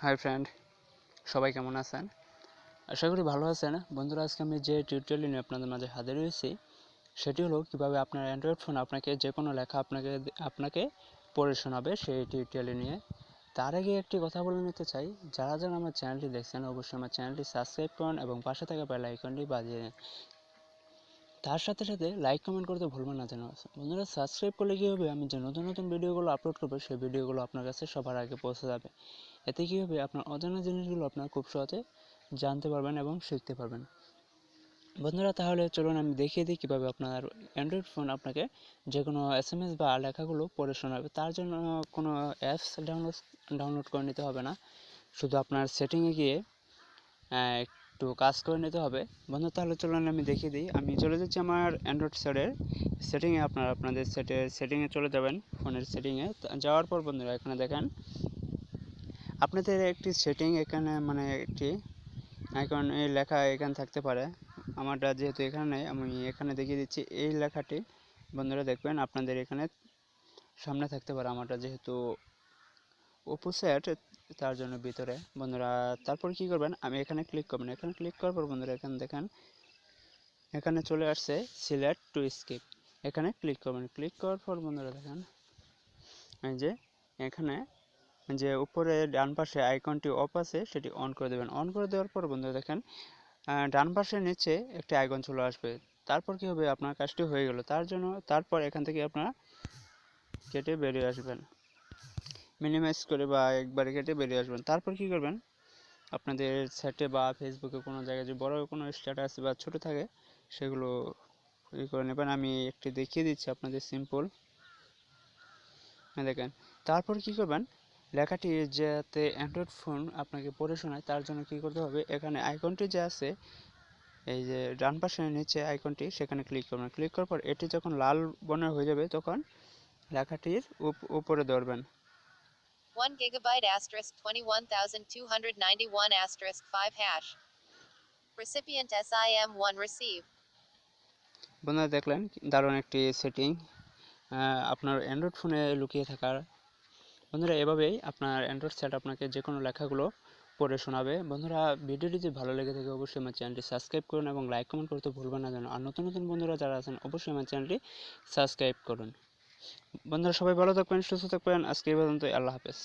Hi friend, সবাই কেমন আছেন? আশা করি ভালো আছেন। বন্ধুরা, আজকে আমি যে টিউটোরিয়াল নিয়ে আপনাদের মাঝে হাজির হয়েছি সেটি হলো কিভাবে আপনার অ্যান্ড্রয়েড ফোন আপনাকে যে কোনো লেখা আপনাকে পড়ে শোনাবে সেই টিউটোরিয়াল নিয়ে। তার আগে একটি কথা বলে নিতে চাই, যারা যারা আমার চ্যানেলটি দেখছেন অবশ্যই আমার চ্যানেলটি সাবস্ক্রাইব করুন এবং পাশে থাকা বেল আইকনটি বাজিয়ে দিন। তার সাথে সাথে লাইক কমেন্ট করতে ভুলবেন না যেন। বন্ধুরা, সাবস্ক্রাইব করলে কী হবে, আমি যে নতুন নতুন ভিডিওগুলো আপলোড করবো সেই ভিডিওগুলো আপনার কাছে সবার আগে পৌঁছে যাবে। এতে কী হবে, আপনার অজানা জিনিসগুলো আপনার খুব সহজে জানতে পারবেন এবং শিখতে পারবেন। বন্ধুরা, তাহলে চলুন আমি দেখিয়ে দিই কীভাবে আপনার অ্যান্ড্রয়েড ফোন আপনাকে যে কোনো SMS বা লেখাগুলো পড়ে শোনাবে। তার জন্য কোনো অ্যাপস ডাউনলোড করে নিতে হবে না, শুধু আপনার সেটিংয়ে গিয়ে একটু কাজ করে নিতে হবে। বন্ধু, তাহলে চলুন আমি দেখিয়ে দিই। আমি চলে যাচ্ছি আমার অ্যান্ড্রয়েড সেটিংয়ে। আপনাদের সেটিংয়ে চলে যাবেন, ফোনের সেটিংয়ে। যাওয়ার পর বন্ধুরা এখানে দেখেন আপনাদের একটি সেটিং এখানে মানে একটি আইকন এই লেখা এখানে থাকতে পারে। আমারটা যেহেতু এখানে নেই, আমি এখানে দেখিয়ে দিচ্ছি। এই লেখাটি বন্ধুরা দেখবেন আপনাদের এখানে সামনে থাকতে পারে। আমারটা যেহেতু অপোজিট তার জন্য ভিতরে। বন্ধুরা, তারপর কি করবেন, আমি এখানে ক্লিক করবেন। এখানে ক্লিক করার পর বন্ধুরা এখানে দেখেন এখানে চলে আসছে সিলেক্ট টু স্কিপ। এখানে ক্লিক করবেন। ক্লিক করার পর বন্ধুরা দেখেন এই যে এখানে যে উপরে ডান পাশে আইকনটি অফ আছে সেটি অন করে দেবেন। অন করে দেওয়ার পর বন্ধুরা দেখেন ডান পাশে নিচে একটি আইকন চলে আসবে। তারপর কি হবে, আপনার কাজটি হয়ে গেল। তারপর এখান থেকে আপনারা কেটে বেরিয়ে আসবেন, মিনিমাইজ করে বা একবারে কেটে বেরিয়ে আসবেন। তারপর কি করবেন, আপনাদের চ্যাটে বা ফেসবুকে কোনো জায়গায় যে বড় কোনো স্ট্যাটাস বা ছোট থাকে সেগুলো করে নেবেন। আমি একটি দেখিয়ে দিচ্ছি আপনাদের সিম্পল। দেখেন তারপর কি করবেন, লেখাটি যাতে অ্যান্ড্রয়েড ফোন আপনাকে পড়ে শোনায় তার জন্য কি করতে হবে, এখানে আইকনটি যে আছে এই যে ডান পাশে নিচে আইকনটি সেখানে ক্লিক করবেন। ক্লিক করার পর এটি যখন লাল বর্ণের হয়ে যাবে তখন লেখাটির উপরে ধরবেন 1 gigabyte asterisk 21,291 asterisk 5 hash. Recipient SIM1 receive. বন্ধুরা, দেখলেন দারুণ একটি সেটিং আপনার অ্যান্ড্রয়েড ফোনে লুকিয়ে থাকার। বন্ধুরা, এভাবেই আপনার অ্যান্ড্রয়েড সেট আপনাকে যে কোনো লেখাগুলো পড়ে শোনাবে। বন্ধুরা, ভিডিওটি যদি ভালো লেগে থাকে অবশ্যই আমার চ্যানেলটি সাবস্ক্রাইব করুন এবং লাইক কমেন্ট করতে ভুলবেন না যেন। আর নতুন নতুন বন্ধুরা যারা আছেন অবশ্যই আমার চ্যানেলটি সাবস্ক্রাইব করুন। বন্ধুরা, সবাই ভালো থাকবেন, সুস্থ থাকবেন। আজকে এই পর্যন্তই। আল্লাহ হাফেজ।